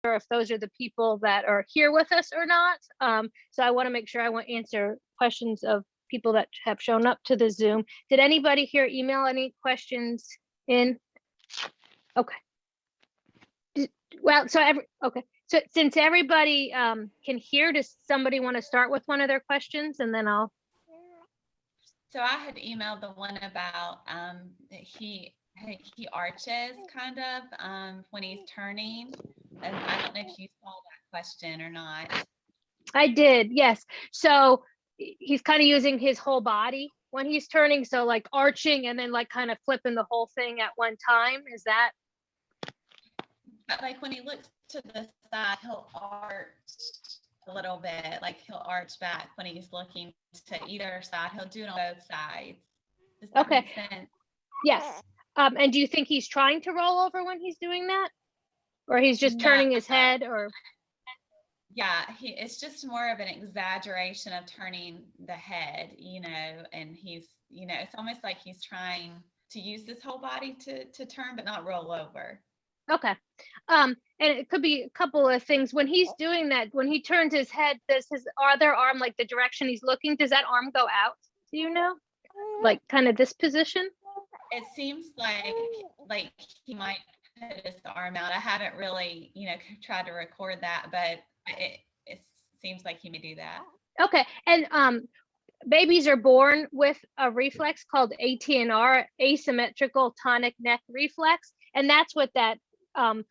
if those are the people that are here with us or not. So I want to make sure I want to answer questions of people that have shown up to the Zoom. Did anybody here email any questions in? Okay. Well, so okay. So since everybody can hear, does somebody want to start with one of their questions, and then I'll. So I had emailed the one about he arches kind of when he's turning, and I don't know if you saw that question or not. I did, yes. So he's kind of using his whole body when he's turning, so like arching and then like kind of flipping the whole thing at one time. Is that? But like when he looks to the side, he'll arch a little bit, like he'll arch back when he's looking to either side. He'll do it on both sides. Does that make sense? Yes. And do you think he's trying to roll over when he's doing that? Or he's just turning his head, or? Yeah, it's just more of an exaggeration of turning the head, and he's, it's almost like he's trying to use his whole body to turn, but not roll over. Okay. And it could be a couple of things. When he's doing that, when he turns his head, does his other arm, like the direction he's looking, does that arm go out? Do you know? Like kind of this position? It seems like he might put his arm out. I haven't really, tried to record that, but it seems like he may do that. Okay. And babies are born with a reflex called ATNR, asymmetrical tonic neck reflex. And that's what that,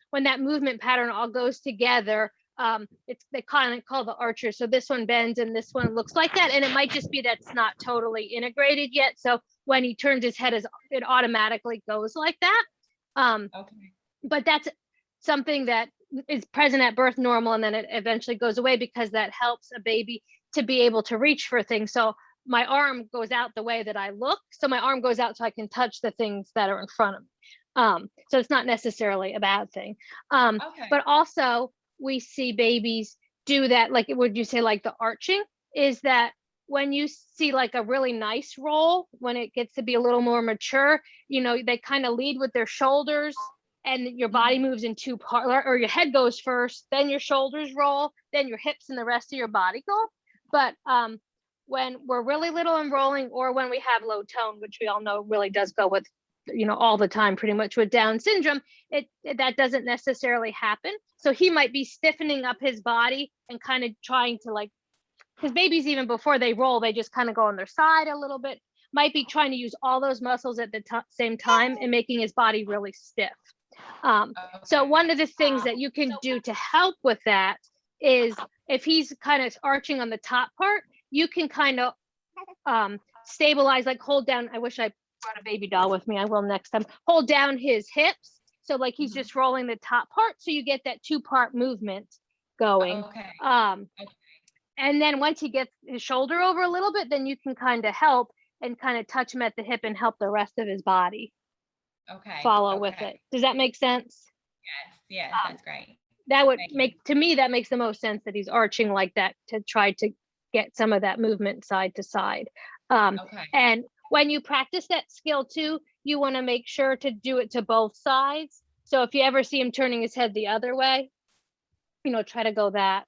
when that movement pattern all goes together, they kind of call the archer. So this one bends and this one looks like that. And it might just be that's not totally integrated yet. So when he turns his head, it automatically goes like that. Okay. But that's something that is present at birth, normal, and then it eventually goes away because that helps a baby to be able to reach for things. So my arm goes out the way that I look. So my arm goes out so I can touch the things that are in front of me. So it's not necessarily a bad thing. Okay. But also we see babies do that. Like, would you say like the arching is that when you see like a really nice roll, when it gets to be a little more mature, they kind of lead with their shoulders and your body moves in two parts, or your head goes first, then your shoulders roll, then your hips and the rest of your body go. But when we're really little and rolling, or when we have low tone, which we all know really does go with, all the time, pretty much with Down syndrome, that doesn't necessarily happen. So he might be stiffening up his body and kind of trying to, like, because babies, even before they roll, they just kind of go on their side a little bit, might be trying to use all those muscles at the same time and making his body really stiff. So one of the things that you can do to help with that is, if he's kind of arching on the top part, you can kind of stabilize, like hold down. I wish I brought a baby doll with me. I will next time. Hold down his hips. So like he's just rolling the top part. So you get that 2-part movement going. Okay. And then once he gets his shoulder over a little bit, then you can kind of help and kind of touch him at the hip and help the rest of his body follow with it. Does that make sense? Yes, that's great. That would to me, that makes the most sense, that he's arching like that to try to get some of that movement side to side. And when you practice that skill too, you want to make sure to do it to both sides. So if you ever see him turning his head the other way, try to go that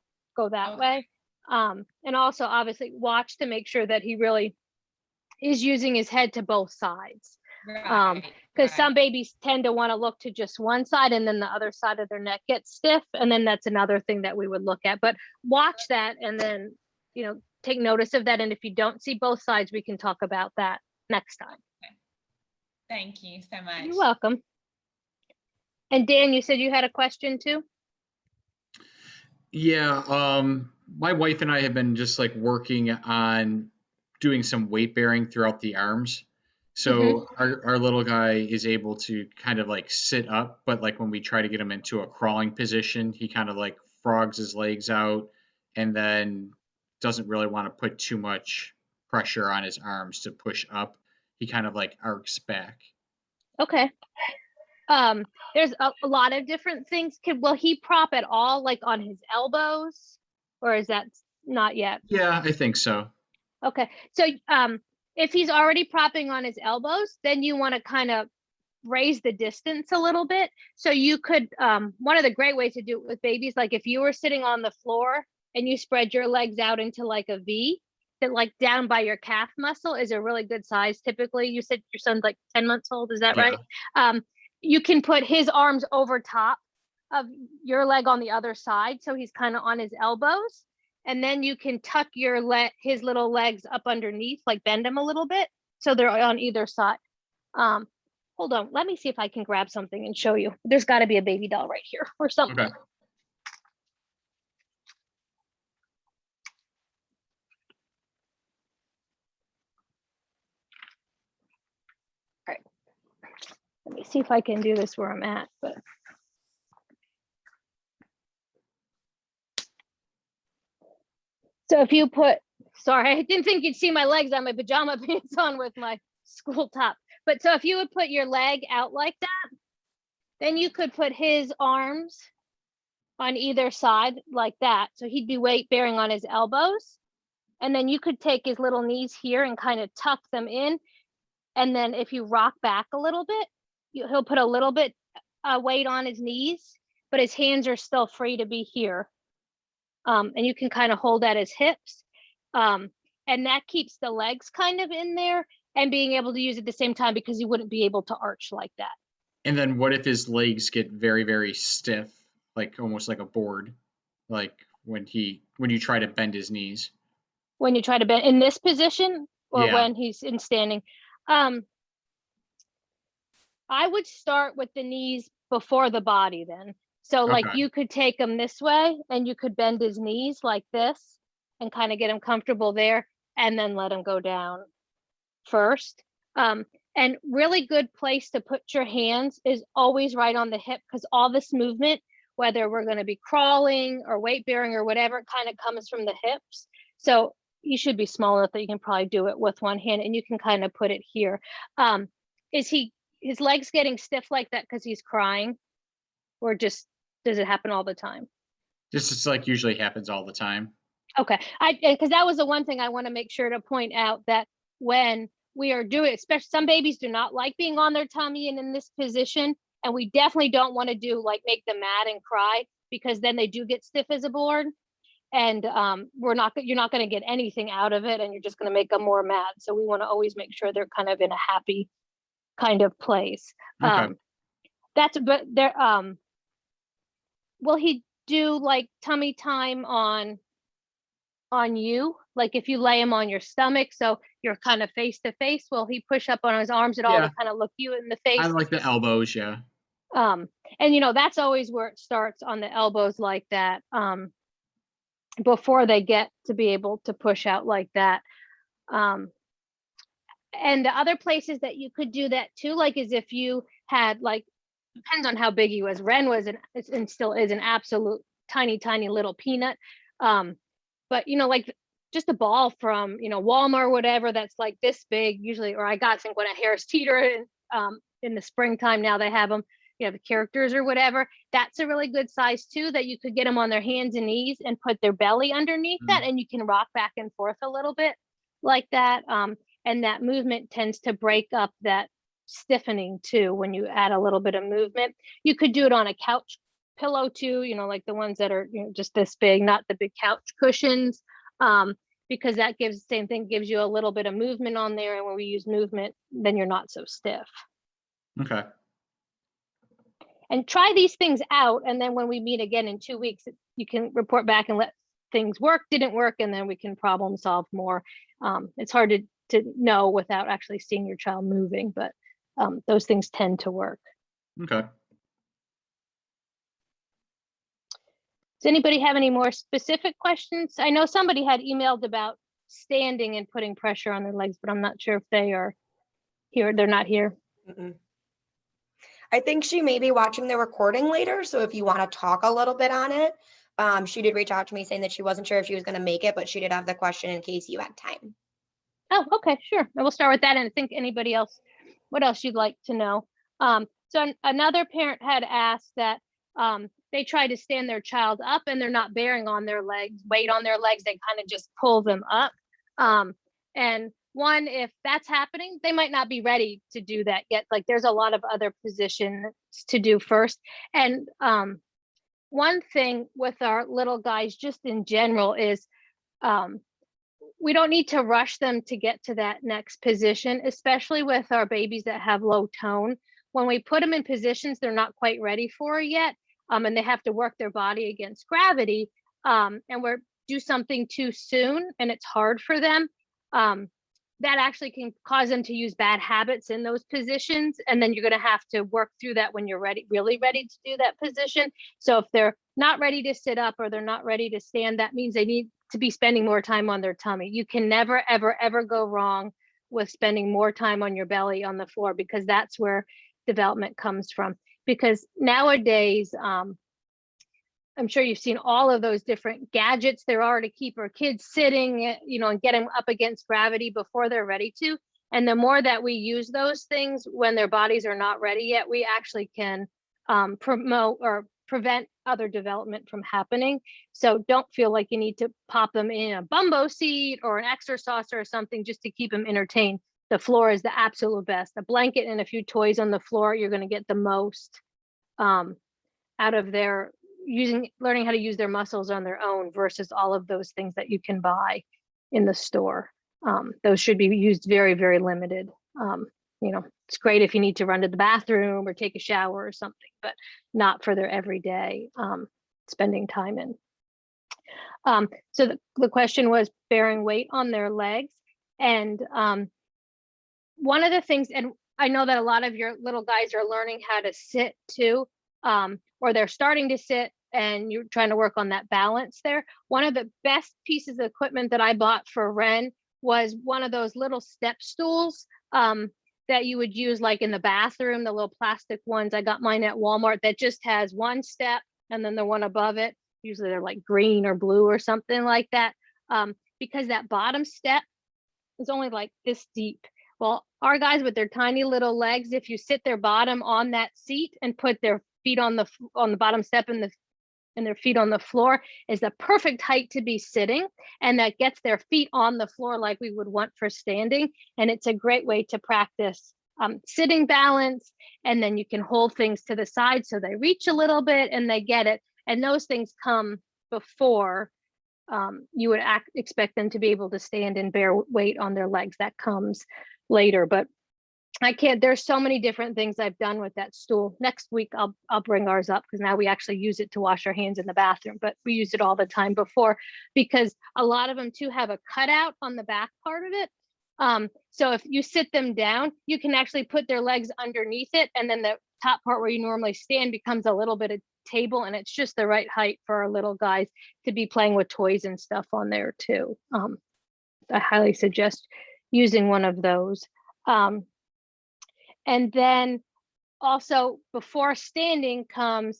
way. And also obviously watch to make sure that he really is using his head to both sides. Because some babies tend to want to look to just one side, and then the other side of their neck gets stiff, and then that's another thing that we would look at. But watch that, and then take notice of that. And if you don't see both sides, we can talk about that next time. Thank you so much. You're welcome. And Dan, you said you had a question too? Yeah, my wife and I have been just like working on doing some weight bearing throughout the arms. So our little guy is able to kind of like sit up, but like when we try to get him into a crawling position, he kind of like frogs his legs out and then doesn't really want to put too much pressure on his arms to push up. He kind of like arcs back. Okay. There's a lot of different things. Will he prop at all, like on his elbows, or is that not yet? Yeah, I think so. Okay. So if he's already propping on his elbows, then you want to kind of raise the distance a little bit. So you could, one of the great ways to do it with babies, like if you were sitting on the floor and you spread your legs out into like a V, that like down by your calf muscle is a really good size. Typically, you said your son's like 10 months old, is that right? You can put his arms over top of your leg on the other side, so he's kind of on his elbows, and then you can tuck his little legs up underneath, like bend them a little bit, so they're on either side. Hold on, let me see if I can grab something and show you. There's got to be a baby doll right here or something. Okay. All right, let me see if I can do this where I'm at, but. So if you put, sorry, I didn't think you'd see my legs on my pajama pants on with my school top. But so if you would put your leg out like that, then you could put his arms on either side like that. So he'd be weight bearing on his elbows. And then you could take his little knees here and kind of tuck them in. And then if you rock back a little bit, he'll put a little bit weight on his knees, but his hands are still free to be here. And you can kind of hold at his hips. And that keeps the legs kind of in there and being able to use at the same time, because you wouldn't be able to arch like that. And then what if his legs get very, very stiff, like almost like a board, like when you try to bend his knees? When you try to bend in this position, or Yeah. when he's in standing, I would start with the knees before the body then. So like Okay. you could take him this way and you could bend his knees like this and kind of get him comfortable there, and then let him go down first. And really good place to put your hands is always right on the hip, because all this movement, whether we're going to be crawling or weight bearing or whatever, kind of comes from the hips. So you should be small enough that you can probably do it with one hand, and you can kind of put it here. Is his legs getting stiff like that because he's crying, or just does it happen all the time? This like usually happens all the time. Okay, because that was the one thing I want to make sure to point out, that when we are doing, especially some babies do not like being on their tummy and in this position, and we definitely don't want to do like make them mad and cry, because then they do get stiff as a board, and you're not going to get anything out of it, and you're just going to make them more mad. So we want to always make sure they're kind of in a happy kind of place. Okay. But there, will he do like tummy time on you? Like if you lay him on your stomach, so you're kind of face to face, will he push up on his arms at all to kind of look you in the face? I like the elbows, yeah. And that's always where it starts, on the elbows like that, before they get to be able to push out like that. And the other places that you could do that too, like, is if you had, like, depends on how big he was. Ren was and still is an absolute tiny little peanut. But like just a ball from Walmart or whatever, that's like this big usually, or I got some when at Harris Teeter in the springtime. Now they have them, the characters or whatever. That's a really good size too, that you could get them on their hands and knees and put their belly underneath that, and you can rock back and forth a little bit like that. And that movement tends to break up that stiffening too when you add a little bit of movement. You could do it on a couch pillow too, like the ones that are just this big, not the big couch cushions, because that gives the same thing, gives you a little bit of movement on there, and when we use movement, then you're not so stiff. Okay. And try these things out, and then when we meet again in 2 weeks, you can report back and let things work, didn't work, and then we can problem solve more. It's hard to know without actually seeing your child moving, but those things tend to work. Okay. Does anybody have any more specific questions? I know somebody had emailed about standing and putting pressure on their legs, but I'm not sure if they are here. They're not here. Mm-mm. I think she may be watching the recording later, so if you want to talk a little bit on it, she did reach out to me saying that she wasn't sure if she was going to make it, but she did have the question in case you had time. Oh, okay, sure. I will start with that, and I think anybody else, what else you'd like to know? So another parent had asked that they try to stand their child up and they're not bearing on their legs, weight on their legs, they kind of just pull them up. And one, if that's happening, they might not be ready to do that yet. Like there's a lot of other positions to do first. And one thing with our little guys, just in general, is we don't need to rush them to get to that next position, especially with our babies that have low tone. When we put them in positions they're not quite ready for yet, and they have to work their body against gravity, and we're do something too soon and it's hard for them, that actually can cause them to use bad habits in those positions. And then you're going to have to work through that when you're ready, really ready to do that position. So if they're not ready to sit up or they're not ready to stand, that means they need to be spending more time on their tummy. You can never, ever, ever go wrong with spending more time on your belly on the floor, because that's where development comes from. Because nowadays, I'm sure you've seen all of those different gadgets there are to keep our kids sitting, you know, and get them up against gravity before they're ready to. And the more that we use those things when their bodies are not ready yet, we actually can promote or prevent other development from happening. So don't feel like you need to pop them in a bumbo seat or an exerciser or something just to keep them entertained. The floor is the absolute best. A blanket and a few toys on the floor, you're going to get the most out of their learning how to use their muscles on their own versus all of those things that you can buy in the store. Those should be used very, very limited. You know, it's great if you need to run to the bathroom or take a shower or something, but not for their everyday spending time in. So the question was bearing weight on their legs. And one of the things, and I know that a lot of your little guys are learning how to sit too, or they're starting to sit and you're trying to work on that balance there. One of the best pieces of equipment that I bought for Ren was one of those little step stools that you would use like in the bathroom, the little plastic ones. I got mine at Walmart that just has one step and then the one above it. Usually they're like green or blue or something like that, because that bottom step is only like this deep. Well, our guys with their tiny little legs, if you sit their bottom on that seat and put their feet on the bottom step and their feet on the floor, is the perfect height to be sitting, and that gets their feet on the floor like we would want for standing. And it's a great way to practice sitting balance, and then you can hold things to the side so they reach a little bit and they get it. And those things come before you would expect them to be able to stand and bear weight on their legs. That comes later, but I can't, there's so many different things I've done with that stool. Next week, I'll bring ours up, because now we actually use it to wash our hands in the bathroom, but we used it all the time before, because a lot of them too have a cutout on the back part of it. So if you sit them down, you can actually put their legs underneath it, and then the top part where you normally stand becomes a little bit of table, and it's just the right height for our little guys to be playing with toys and stuff on there too. I highly suggest using one of those. And then also before standing comes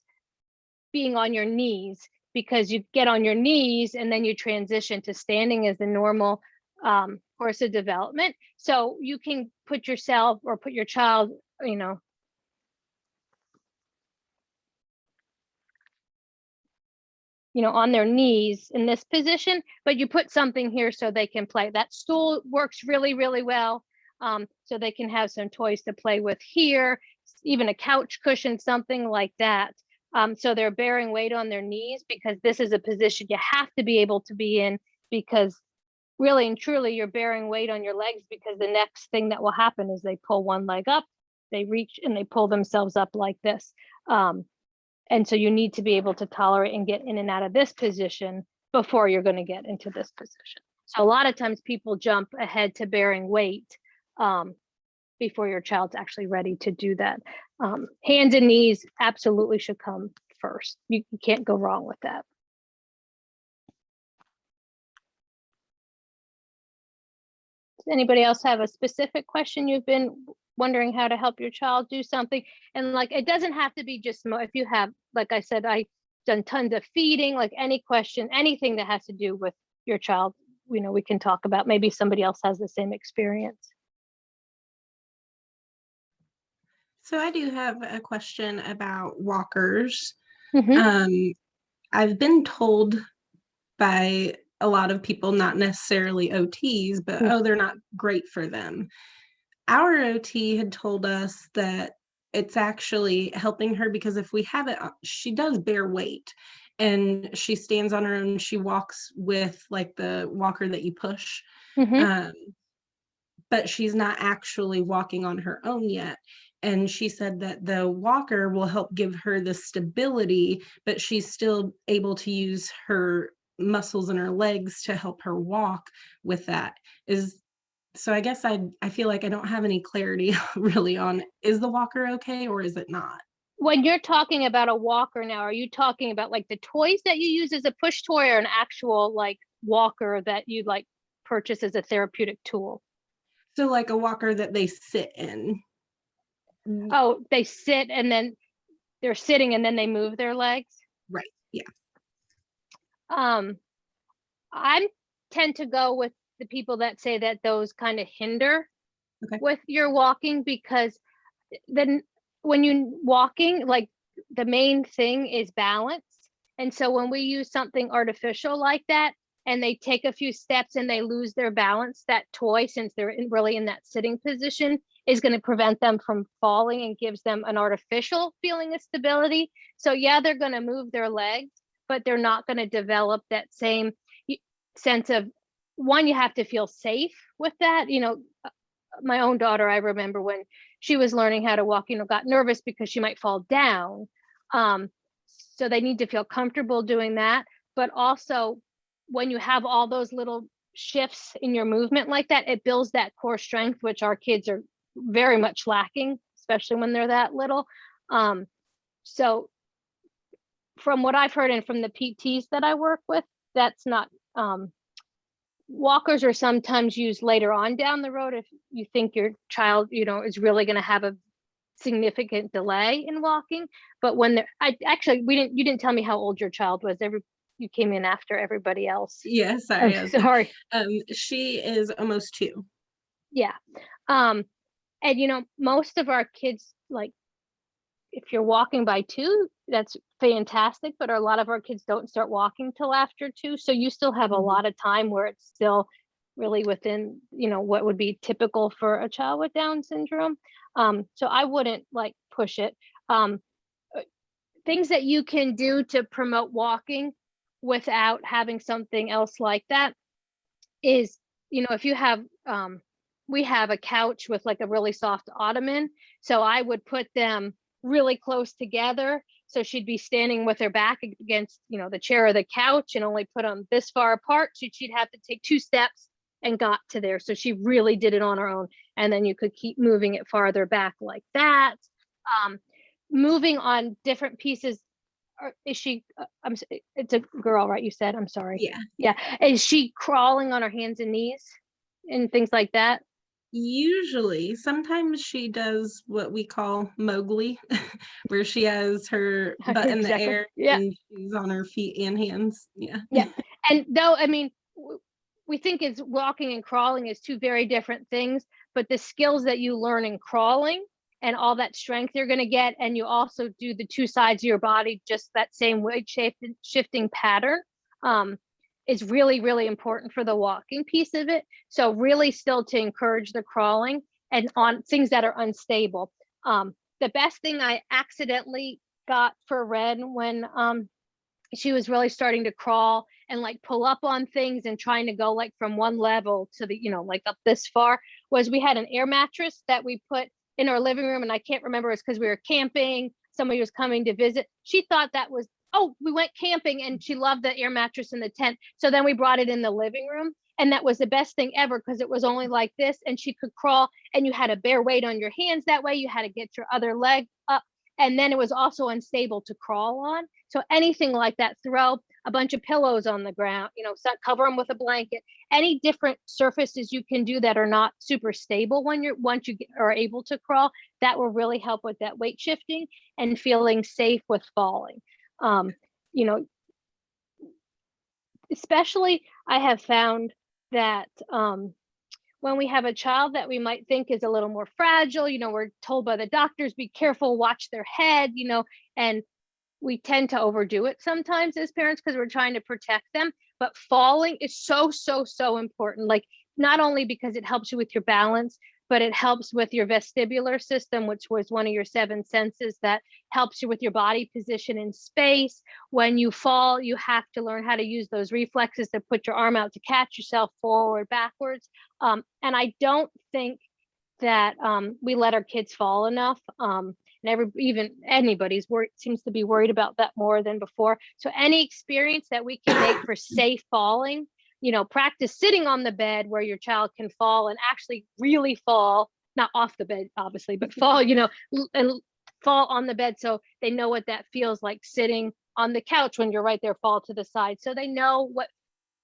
being on your knees, because you get on your knees and then you transition to standing as the normal course of development. So you can put yourself or put your child, you know, on their knees in this position, but you put something here so they can play. That stool works really, really well. So they can have some toys to play with here, even a couch cushion, something like that. So they're bearing weight on their knees, because this is a position you have to be able to be in, because really and truly you're bearing weight on your legs, because the next thing that will happen is they pull one leg up, they reach and they pull themselves up like this. And so you need to be able to tolerate and get in and out of this position before you're going to get into this position. So a lot of times people jump ahead to bearing weight before your child's actually ready to do that. Hands and knees absolutely should come first. You can't go wrong with that. Does anybody else have a specific question you've been wondering how to help your child do something? And like, it doesn't have to be just if you have, like I said, I've done tons of feeding, like any question, anything that has to do with your child, we can talk about. Maybe somebody else has the same experience. So I do have a question about walkers. Mm-hmm. I've been told by a lot of people, not necessarily OTs, but oh, they're not great for them. Our OT had told us that it's actually helping her because if we have it, she does bear weight and she stands on her own. She walks with like the walker that you push. But she's not actually walking on her own yet. And she said that the walker will help give her the stability, but she's still able to use her muscles in her legs to help her walk with that. So I guess I feel like I don't have any clarity really on, is the walker okay or is it not? When you're talking about a walker now, are you talking about like the toys that you use as a push toy or an actual like walker that you like purchase as a therapeutic tool? So like a walker that they sit in. Oh, they sit and then they're sitting and then they move their legs? Right. Yeah. I tend to go with the people that say that those kind of hinder with your walking, because then when you're walking, like the main thing is balance. And so when we use something artificial like that, and they take a few steps and they lose their balance, that toy, since they're really in that sitting position, is going to prevent them from falling and gives them an artificial feeling of stability. So yeah, they're going to move their legs, but they're not going to develop that same sense of, one, you have to feel safe with that. My own daughter, I remember when she was learning how to walk, got nervous because she might fall down. So they need to feel comfortable doing that. But also, when you have all those little shifts in your movement like that, it builds that core strength, which our kids are very much lacking, especially when they're that little. So from what I've heard and from the PTs that I work with, that's not, walkers are sometimes used later on down the road if you think your child, is really going to have a significant delay in walking. But when you didn't tell me how old your child was. You came in after everybody else. Yeah, sorry. I'm sorry. She is almost 2. Yeah. And most of our kids, like, if you're walking by 2, that's fantastic, but a lot of our kids don't start walking till after 2. So you still have a lot of time where it's still really within, what would be typical for a child with Down syndrome. So I wouldn't like push it. Things that you can do to promote walking without having something else like that is, if you have, we have a couch with like a really soft ottoman. So I would put them really close together. So she'd be standing with her back against, the chair or the couch, and only put them this far apart. So she'd have to take 2 steps and got to there. So she really did it on her own. And then you could keep moving it farther back like that. Moving on different pieces. Is she, it's a girl, right? You said, I'm sorry. Yeah. Yeah. Is she crawling on her hands and knees and things like that? Usually, sometimes she does what we call Mowgli, where she has her butt in the air and she's on her feet and hands. Yeah. Yeah. And though, we think it's walking and crawling is 2 very different things, but the skills that you learn in crawling and all that strength you're going to get, and you also do the 2 sides of your body, just that same weight shifting pattern, is really, really important for the walking piece of it. So really still to encourage the crawling and on things that are unstable. The best thing I accidentally got for Ren when she was really starting to crawl and like pull up on things and trying to go like from one level to the, like up this far, was we had an air mattress that we put in our living room. And I can't remember, it's because we were camping, somebody was coming to visit. She thought that was, we went camping, and she loved the air mattress in the tent. So then we brought it in the living room, and that was the best thing ever because it was only like this and she could crawl, and you had to bear weight on your hands that way. You had to get your other leg up, and then it was also unstable to crawl on. So anything like that, throw a bunch of pillows on the ground, cover them with a blanket, any different surfaces you can do that are not super stable once you are able to crawl, that will really help with that weight shifting and feeling safe with falling. Especially I have found that when we have a child that we might think is a little more fragile, we're told by the doctors, be careful, watch their head, and we tend to overdo it sometimes as parents because we're trying to protect them. But falling is so, so, so important. Like, not only because it helps you with your balance, but it helps with your vestibular system, which was one of your 7 senses that helps you with your body position in space. When you fall, you have to learn how to use those reflexes to put your arm out to catch yourself forward, backwards. And I don't think that we let our kids fall enough. And even anybody's worried, seems to be worried about that more than before. So any experience that we can make for safe falling, practice sitting on the bed where your child can fall and actually really fall, not off the bed, obviously, but fall, and fall on the bed. So they know what that feels like, sitting on the couch when you're right there, fall to the side. So they know what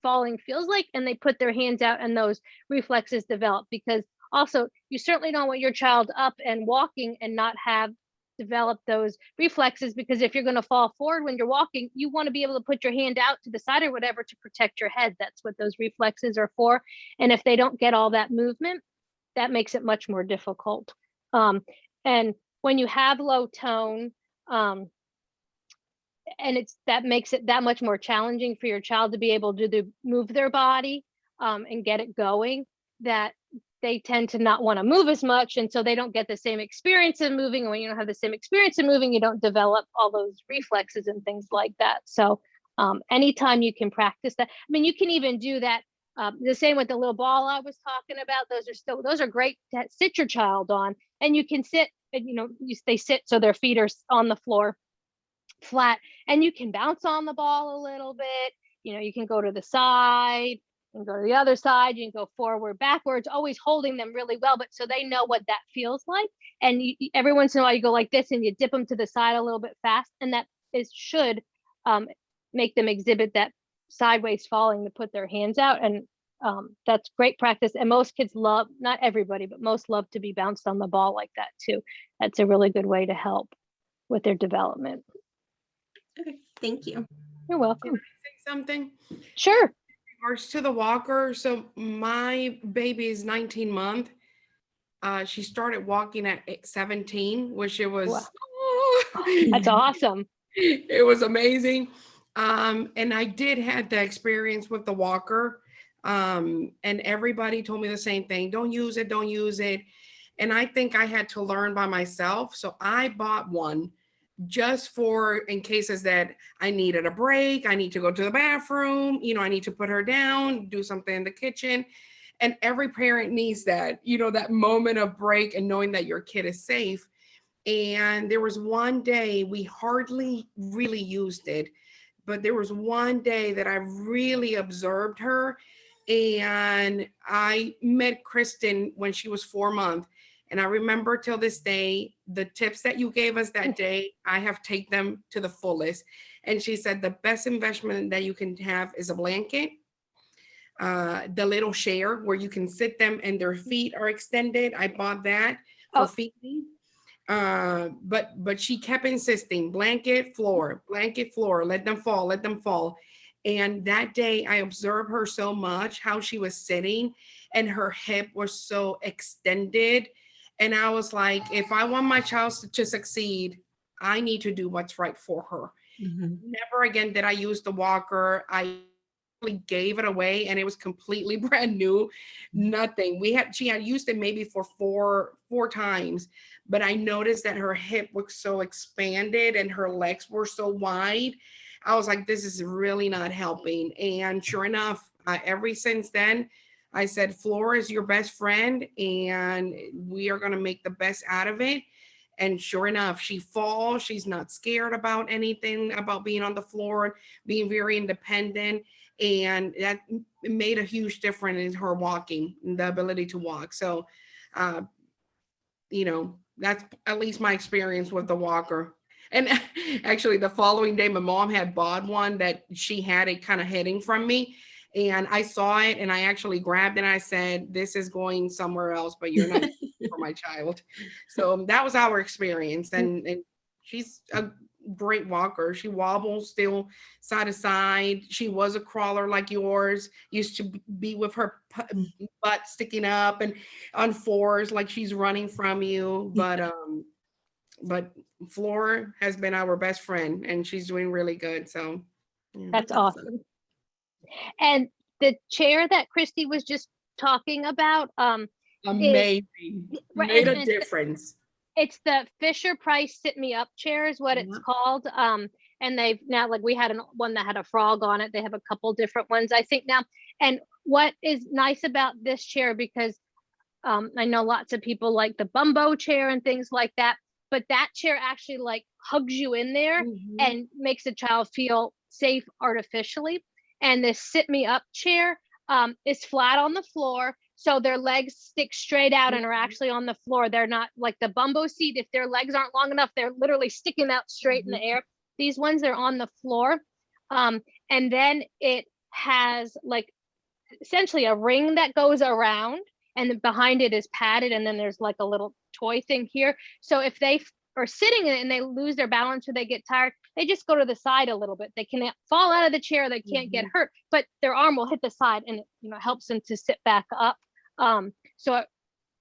falling feels like, and they put their hands out and those reflexes develop. Because also, you certainly don't want your child up and walking and not have developed those reflexes, because if you're going to fall forward when you're walking, you want to be able to put your hand out to the side or whatever to protect your head. That's what those reflexes are for. And if they don't get all that movement, that makes it much more difficult. And when you have low tone, and that makes it that much more challenging for your child to be able to move their body and get it going, that they tend to not want to move as much. And so they don't get the same experience in moving. And when you don't have the same experience in moving, you don't develop all those reflexes and things like that. So anytime you can practice that, I mean, you can even do that. The same with the little ball I was talking about. Those are great to sit your child on. And you can sit, they sit so their feet are on the floor flat, and you can bounce on the ball a little bit. You can go to the side and go to the other side. You can go forward, backwards, always holding them really well, but so they know what that feels like. And every once in a while you go like this and you dip them to the side a little bit fast, and that should make them exhibit that sideways falling to put their hands out. And that's great practice. And most kids love, not everybody, but most love to be bounced on the ball like that too. That's a really good way to help with their development. Okay, thank you. You're welcome. Can I say something? Sure. In regards to the walker, so my baby is 19 months. She started walking at 17, which it was, wow. That's awesome. It was amazing. And I did have the experience with the walker. And everybody told me the same thing. Don't use it, don't use it. And I think I had to learn by myself. So I bought one just for in cases that I needed a break, I need to go to the bathroom, I need to put her down, do something in the kitchen. And every parent needs that, that moment of break and knowing that your kid is safe. And there was one day we hardly really used it, but there was one day that I really observed her. And I met Kristen when she was 4 months. And I remember till this day, the tips that you gave us that day, I have taken them to the fullest. And she said, the best investment that you can have is a blanket, the little chair where you can sit them and their feet are extended. I bought that for feeding. But she kept insisting, blanket, floor, let them fall. And that day I observed her so much, how she was sitting and her hip was so extended. And I was like, if I want my child to succeed, I need to do what's right for her. Mm-hmm. Never again did I use the walker. I gave it away and it was completely brand new. Nothing. She had used it maybe for four times, but I noticed that her hip was so expanded and her legs were so wide. I was like, this is really not helping. And sure enough, ever since then, I said, floor is your best friend and we are going to make the best out of it. And sure enough, she falls. She's not scared about anything, about being on the floor, being very independent. And that made a huge difference in her walking, the ability to walk. So, that's at least my experience with the walker. And actually the following day, my mom had bought one that she had it kind of hiding from me. And I saw it and I actually grabbed it and I said, this is going somewhere else, but you're not for my child. So that was our experience. And she's a great walker. She wobbles still side to side. She was a crawler like yours, used to be with her butt sticking up and on fours like she's running from you. But But Flora has been our best friend, and she's doing really good. So yeah. That's awesome. And the chair that Christy was just talking about, Amazing. Right, Made and a it's- difference. it's the Fisher Price Sit Me Up chair is what it's Yeah. called. And they've now, like, we had one that had a frog on it. They have a couple different ones, I think, now. And what is nice about this chair, because I know lots of people like the Bumbo chair and things like that, but that chair actually like hugs you in there and makes the child feel safe artificially. And this Sit Me Up chair is flat on the floor, so their legs stick straight out and are actually on the floor. They're not like the Bumbo seat. If their legs aren't long enough, they're literally sticking out straight in the air. These ones are on the floor. And then it has like essentially a ring that goes around, and then behind it is padded, and then there's like a little toy thing here. So if they are sitting in it and they lose their balance or they get tired, they just go to the side a little bit. They can't fall out of the chair, they can't get hurt, but their arm will hit the side, and it helps them to sit back up. So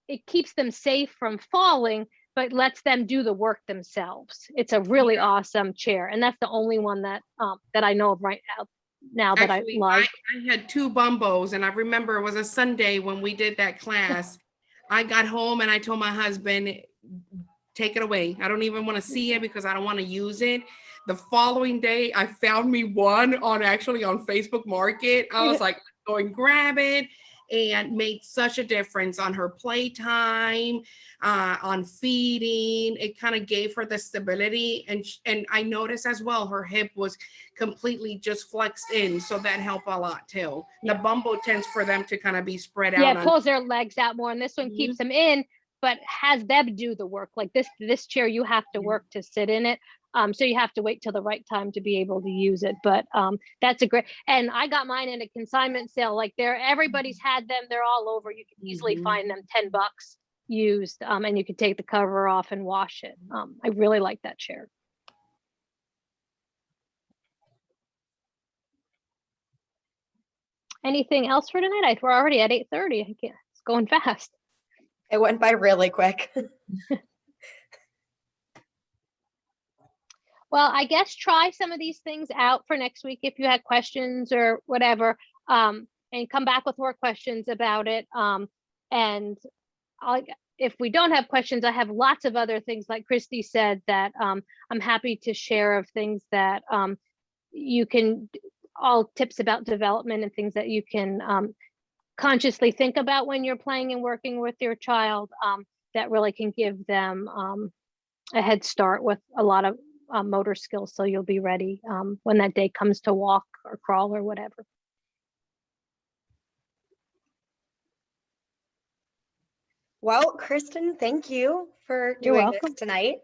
it keeps them safe from falling, but lets them do the work themselves. It's a really awesome chair, and that's the only one that that I know of right now that Actually, I like. I had 2 Bumbos, and I remember it was a Sunday when we did that class. I got home and I told my husband, take it away. I don't even want to see it because I don't want to use it. The following day, I found me one on Facebook Market. I was like, go and grab it, and made such a difference on her playtime, on feeding. It kind of gave her the stability, and I noticed as well her hip was completely just flexed in, so that helped a lot too. The Bumbo tends for them to kind of be spread out. Yeah, it pulls their legs out more, and this one keeps them in, but has them do the work. Like this chair, you have to work to sit in it. So you have to wait till the right time to be able to use it. But that's a great, and I got mine in a consignment sale. Like everybody's had them. They're all over. You can easily find them $10 used, and you can take the cover off and wash it. I really like that chair. Anything else for tonight? We're already at 8:30. It's going fast. It went by really quick. Well, I guess try some of these things out for next week if you had questions or whatever, and come back with more questions about it. And if we don't have questions, I have lots of other things, like Christy said, that I'm happy to share, of things that you can, all tips about development and things that you can consciously think about when you're playing and working with your child, that really can give them a head start with a lot of motor skills, so you'll be ready when that day comes to walk or crawl or whatever. Well, Kristen, thank you for You're doing welcome. this tonight.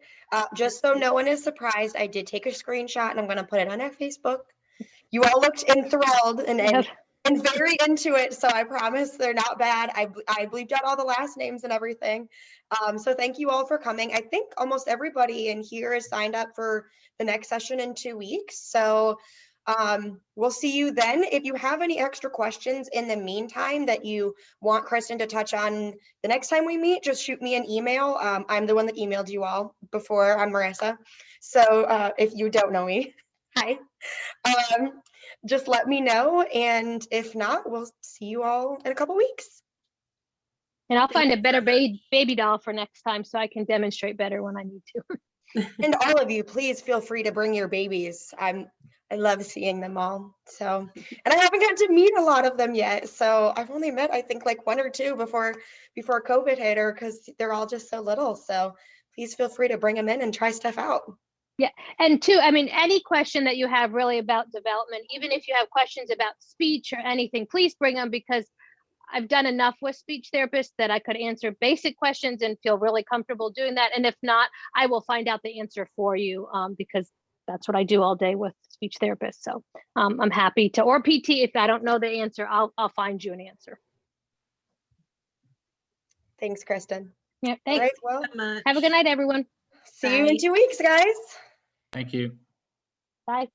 Just so no one is surprised, I did take a screenshot and I'm going to put it on our Facebook. You all looked enthralled and very into it, so I promise they're not bad. I bleeped out all the last names and everything. So thank you all for coming. I think almost everybody in here is signed up for the next session in 2 weeks. So we'll see you then. If you have any extra questions in the meantime that you want Kristen to touch on the next time we meet, just shoot me an email. I'm the one that emailed you all before. I'm Marissa. So if you don't know me, hi. Just let me know, and if not, we'll see you all in a couple weeks. And I'll find a better baby doll for next time, so I can demonstrate better when I need to. And all of you, please feel free to bring your babies. I love seeing them all. So, and I haven't gotten to meet a lot of them yet. So I've only met, I think, like 1 or 2 before COVID hit, or because they're all just so little. So please feel free to bring them in and try stuff out. Yeah, and two, I mean, any question that you have really about development, even if you have questions about speech or anything, please bring them, because I've done enough with speech therapists that I could answer basic questions and feel really comfortable doing that. And if not, I will find out the answer for you, because that's what I do all day with speech therapists. So I'm happy to, or PT, if I don't know the answer, I'll find you an answer. Thanks, Kristen. Yeah, thanks. All right, well, have a good night, everyone. See you in 2 weeks, guys. Thank you. Bye.